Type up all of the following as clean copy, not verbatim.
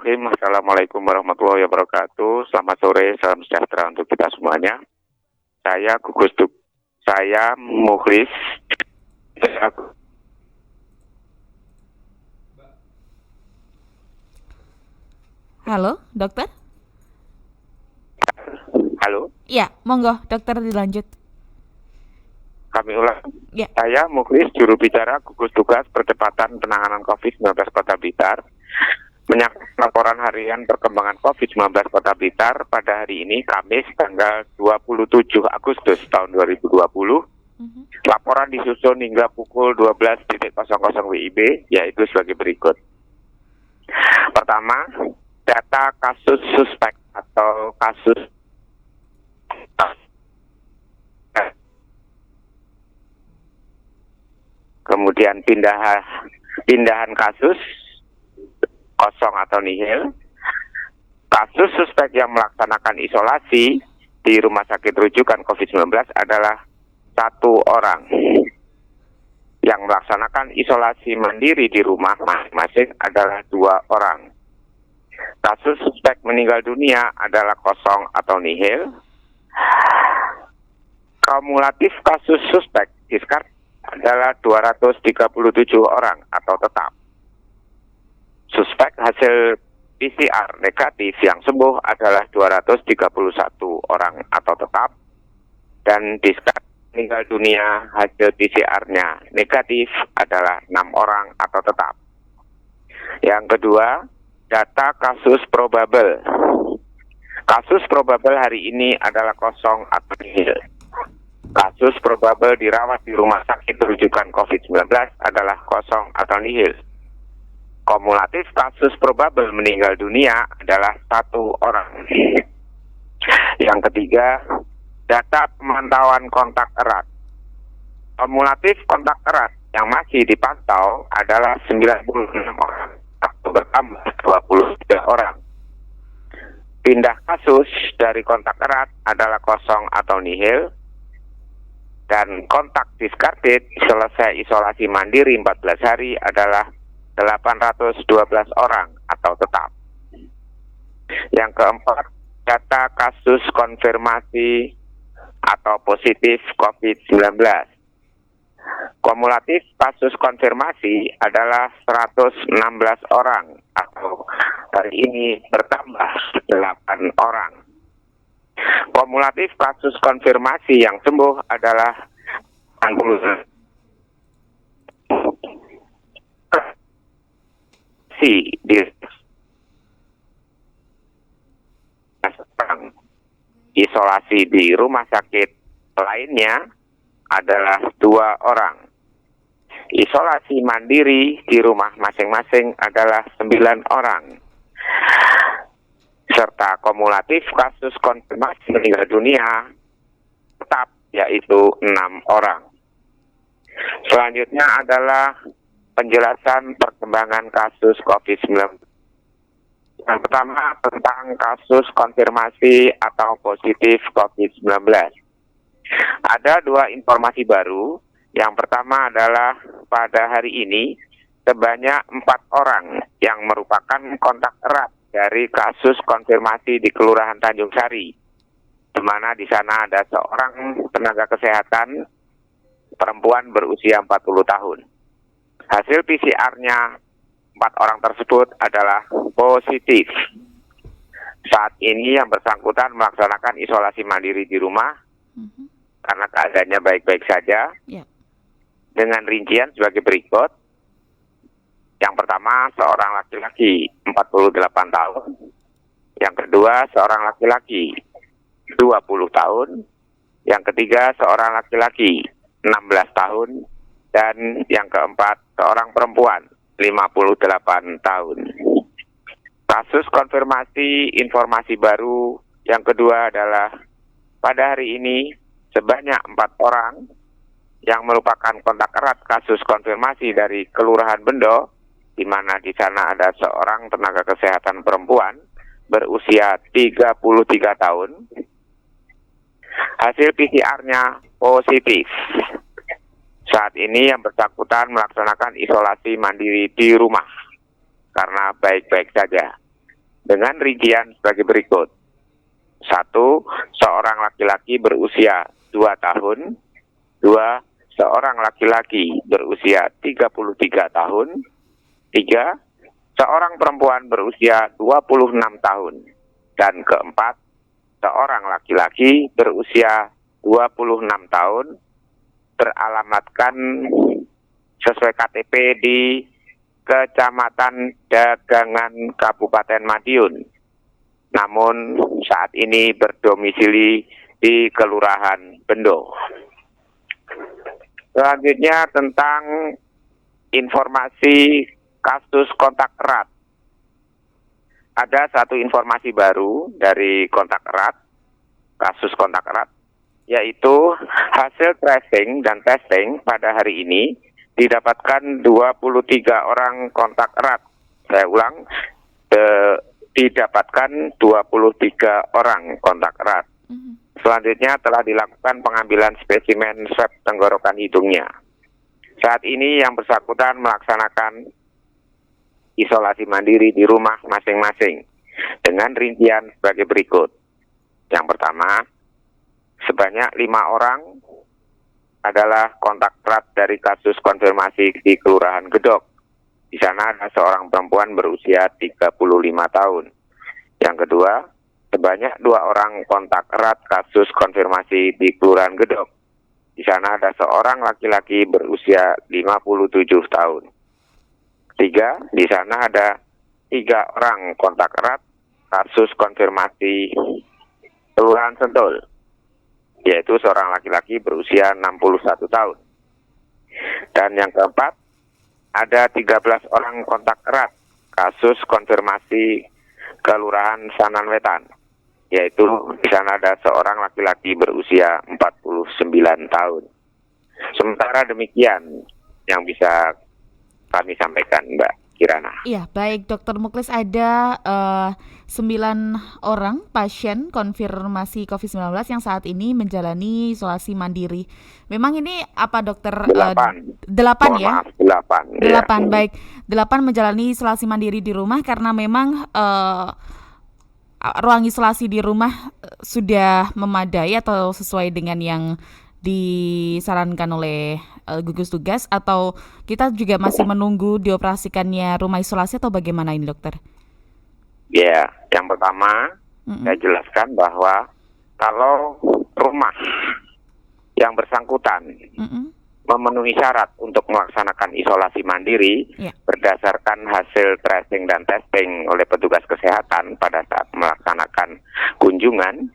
Bismillahirrahmanirrahim. Assalamualaikum warahmatullahi wabarakatuh. Selamat sore, salam sejahtera untuk kita semuanya. Saya Mukhlis. Halo, dokter? Halo, Ya, monggo, dokter dilanjut. kami ulang. Ya. Saya Mukhlis, juru bicara gugus tugas percepatan penanganan COVID-19 Kota Blitar. Menyangkut laporan harian perkembangan COVID-19 Kota Blitar pada hari ini, Kamis, tanggal 27 Agustus tahun 2020. Laporan disusun hingga pukul 12.00 WIB, yaitu sebagai berikut. Pertama, data kasus suspek atau kasus kemudian pindahan kasus kosong atau nihil. Kasus suspek yang melaksanakan isolasi di rumah sakit rujukan COVID-19 adalah 1 orang. Yang melaksanakan isolasi mandiri di rumah masing-masing adalah 2 orang. Kasus suspek meninggal dunia adalah kosong atau nihil. Kumulatif kasus suspek diskar adalah 237 orang atau tetap. Suspek hasil PCR negatif yang sembuh adalah 231 orang atau tetap. Dan diskar meninggal dunia hasil PCR-nya negatif adalah 6 orang atau tetap. Yang kedua, data kasus probable. Kasus probable hari ini adalah kosong atau nihil. Kasus probable dirawat di rumah sakit rujukan COVID-19 adalah kosong atau nihil. Kumulatif kasus probable meninggal dunia adalah 1 orang. Yang ketiga, data pemantauan kontak erat. Kumulatif kontak erat yang masih dipantau adalah 96 orang atau bertambah 23 orang. Pindah kasus dari kontak erat adalah kosong atau nihil. Dan kontak discarded selesai isolasi mandiri 14 hari adalah 812 orang atau tetap. Yang keempat, data kasus konfirmasi atau positif COVID-19. Kumulatif kasus konfirmasi adalah 116 orang atau hari ini bertambah 8 orang. Kumulatif kasus konfirmasi yang sembuh adalah 60. Isolasi di rumah sakit lainnya adalah 2 orang. Isolasi mandiri di rumah masing-masing adalah 9 orang. Serta kumulatif kasus konfirmasi meninggal dunia tetap yaitu 6 orang. Selanjutnya adalah penjelasan perkembangan kasus COVID-19. Yang pertama tentang kasus konfirmasi atau positif COVID-19. Ada 2 informasi baru. Yang pertama adalah pada hari ini sebanyak 4 orang yang merupakan kontak erat dari kasus konfirmasi di Kelurahan Tanjung Sari, di mana di sana ada seorang tenaga kesehatan perempuan berusia 40 tahun. Hasil PCR-nya 4 orang tersebut adalah positif. Saat ini yang bersangkutan melaksanakan isolasi mandiri di rumah karena keadaannya baik-baik saja. Dengan rincian sebagai berikut. Yang pertama, seorang laki-laki 48 tahun. Yang kedua, seorang laki-laki 20 tahun. Yang ketiga, seorang laki-laki 16 tahun. Dan yang keempat, seorang perempuan 58 tahun. Kasus konfirmasi informasi baru yang kedua adalah pada hari ini sebanyak 4 orang yang merupakan kontak erat kasus konfirmasi dari Kelurahan Bendo, di mana di sana ada seorang tenaga kesehatan perempuan berusia 33 tahun. Hasil PCR-nya positif. Saat ini yang bersangkutan melaksanakan isolasi mandiri di rumah karena baik-baik saja. dengan rincian sebagai berikut. 1. Seorang laki-laki berusia 2 tahun. 2. Seorang laki-laki berusia 33 tahun. 3. Seorang perempuan berusia 26 tahun. Dan keempat, seorang laki-laki berusia 26 tahun beralamatkan sesuai KTP di Kecamatan Dagangan Kabupaten Madiun. Namun saat ini berdomisili di Kelurahan Bendo. Selanjutnya tentang informasi kasus kontak erat. Ada satu informasi baru dari kontak erat, kasus kontak erat, yaitu hasil tracing dan testing pada hari ini didapatkan 23 orang kontak erat. Saya ulang, didapatkan 23 orang kontak erat. Selanjutnya telah dilakukan pengambilan spesimen swab tenggorokan hidungnya. Saat ini yang bersangkutan melaksanakan isolasi mandiri di rumah masing-masing dengan rincian sebagai berikut. Yang pertama, sebanyak 5 orang adalah kontak erat dari kasus konfirmasi di Kelurahan Gedok. Di sana ada seorang perempuan berusia 35 tahun. Yang kedua, sebanyak 2 orang kontak erat kasus konfirmasi di Kelurahan Gedok. Di sana ada seorang laki-laki berusia 57 tahun. 3, di sana ada 3 orang kontak erat kasus konfirmasi Kelurahan Sentul, yaitu seorang laki-laki berusia 61 tahun. Dan yang keempat, ada 13 orang kontak erat kasus konfirmasi Kelurahan Sanan Wetan, yaitu di sana ada seorang laki-laki berusia 49 tahun. Sementara demikian yang bisa kami sampaikan, Mbak Kirana. Iya, baik Dokter Muklis, ada 9 orang pasien konfirmasi COVID-19 yang saat ini menjalani isolasi mandiri. Memang ini apa dokter? 8 ya? Maaf, 8. 8, ya. baik. 8 menjalani isolasi mandiri di rumah karena memang ruang isolasi di rumah sudah memadai atau sesuai dengan yang disarankan oleh gugus tugas, atau kita juga masih menunggu dioperasikannya rumah isolasi atau bagaimana ini dokter? Ya, yang pertama saya jelaskan bahwa kalau rumah yang bersangkutan memenuhi syarat untuk melaksanakan isolasi mandiri berdasarkan hasil tracing dan testing oleh petugas kesehatan pada saat melaksanakan kunjungan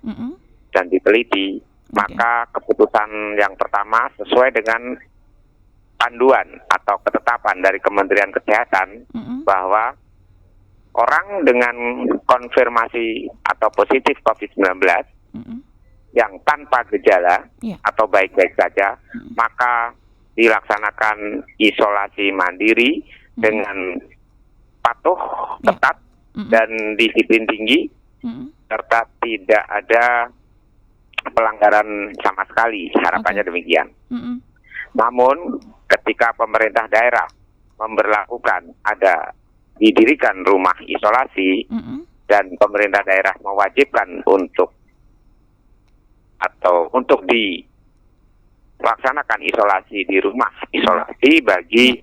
dan diteliti, maka keputusan yang pertama sesuai dengan panduan atau ketetapan dari Kementerian Kesehatan bahwa orang dengan konfirmasi atau positif COVID-19 yang tanpa gejala atau baik-baik saja, maka dilaksanakan isolasi mandiri dengan patuh, ketat, dan disiplin tinggi, serta tidak ada pelanggaran sama sekali, harapannya demikian. Namun ketika pemerintah daerah memberlakukan didirikan rumah isolasi dan pemerintah daerah mewajibkan untuk dilaksanakan isolasi di rumah isolasi bagi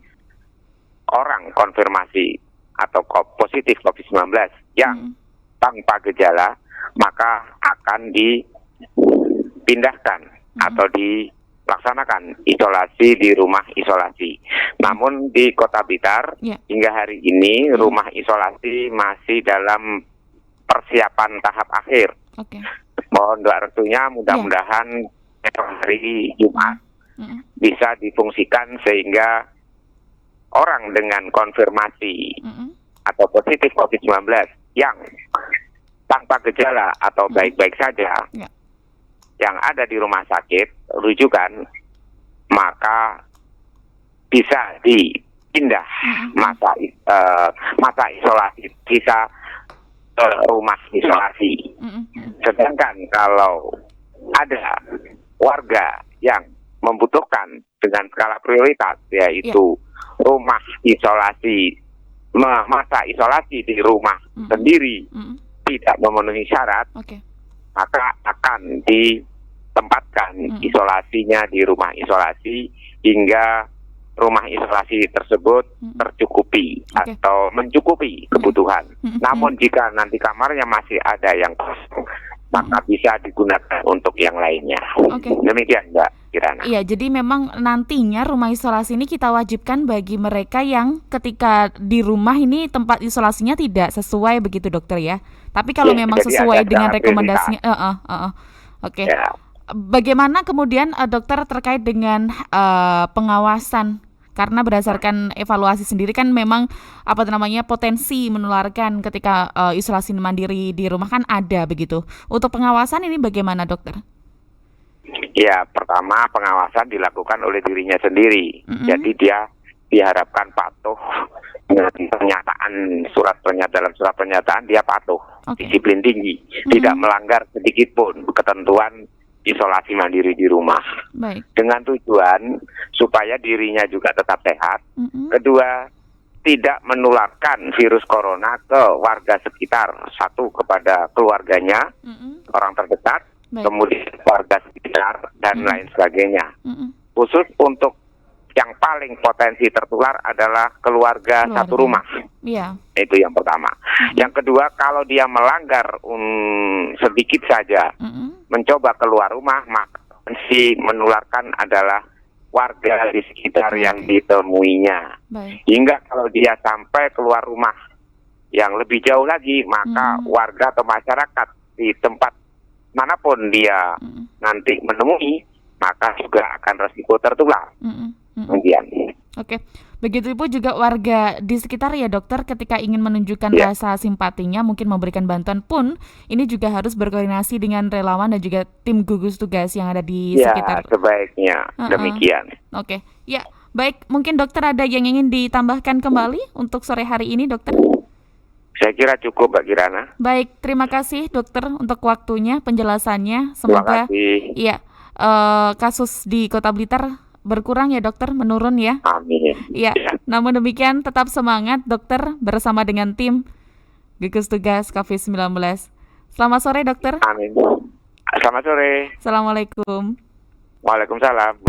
orang konfirmasi atau positif COVID-19 yang tanpa gejala, maka akan dipindahkan atau dilaksanakan isolasi di rumah isolasi. Namun di Kota Blitar hingga hari ini rumah isolasi masih dalam persiapan tahap akhir. Mohon doa restunya, mudah-mudahan hari Jumat bisa difungsikan sehingga orang dengan konfirmasi atau positif COVID-19 yang tanpa gejala atau baik-baik saja yang ada di rumah sakit rujukan, maka bisa dipindah masa isolasi, bisa ke rumah isolasi. Sedangkan kalau ada warga yang membutuhkan dengan skala prioritas, yaitu rumah isolasi masa isolasi di rumah sendiri tidak memenuhi syarat, Oke. maka akan ditempatkan isolasinya di rumah isolasi hingga rumah isolasi tersebut tercukupi Oke. atau mencukupi kebutuhan. Namun jika nanti kamarnya masih ada yang kosong, maka bisa digunakan untuk yang lainnya. Oke. Demikian Mbak Kirana. Iya, jadi memang nantinya rumah isolasi ini kita wajibkan bagi mereka yang ketika di rumah ini tempat isolasinya tidak sesuai begitu dokter ya. Tapi kalau Ya, memang jadi sesuai ada dengan prioritas. rekomendasinya, Oke. Ya. Bagaimana kemudian dokter terkait dengan pengawasan? Karena berdasarkan evaluasi sendiri kan memang potensi menularkan ketika isolasi mandiri di rumah kan ada begitu. Untuk pengawasan ini bagaimana dokter? Ya, pertama pengawasan dilakukan oleh dirinya sendiri. Jadi dia diharapkan patuh dengan dalam surat pernyataan dia patuh, disiplin tinggi, tidak melanggar sedikit pun ketentuan isolasi mandiri di rumah. Baik. Dengan tujuan supaya dirinya juga tetap sehat. Kedua, tidak menularkan virus corona ke warga sekitar, satu kepada keluarganya, orang terdekat, Baik. kemudian warga sekitar dan lain sebagainya. Khusus untuk yang paling potensi tertular adalah keluarga satu rumah. Iya. Itu yang pertama. Yang kedua, kalau dia melanggar sedikit saja mencoba keluar rumah, maka potensi menularkan adalah warga di sekitar yang ditemuinya. Baik. Hingga kalau dia sampai keluar rumah yang lebih jauh lagi, maka warga atau masyarakat di tempat manapun dia nanti menemui, maka juga akan resiko tertular. Kemudian. Oke, begitu pun juga warga di sekitar ya dokter ketika ingin menunjukkan rasa simpatinya mungkin memberikan bantuan pun ini juga harus berkoordinasi dengan relawan dan juga tim gugus tugas yang ada di sekitar. Ya, sebaiknya demikian. Oke, ya baik, mungkin dokter ada yang ingin ditambahkan kembali untuk sore hari ini dokter? Saya kira cukup Mbak Kirana. Baik, terima kasih dokter untuk waktunya, penjelasannya. Terima Semoga kasih. ya kasus di Kota Blitar berkurang ya dokter, menurun ya. Amin. Ya, namun demikian tetap semangat dokter bersama dengan tim gugus tugas COVID-19. Selamat sore dokter. Amin. Selamat sore. Assalamualaikum. Waalaikumsalam.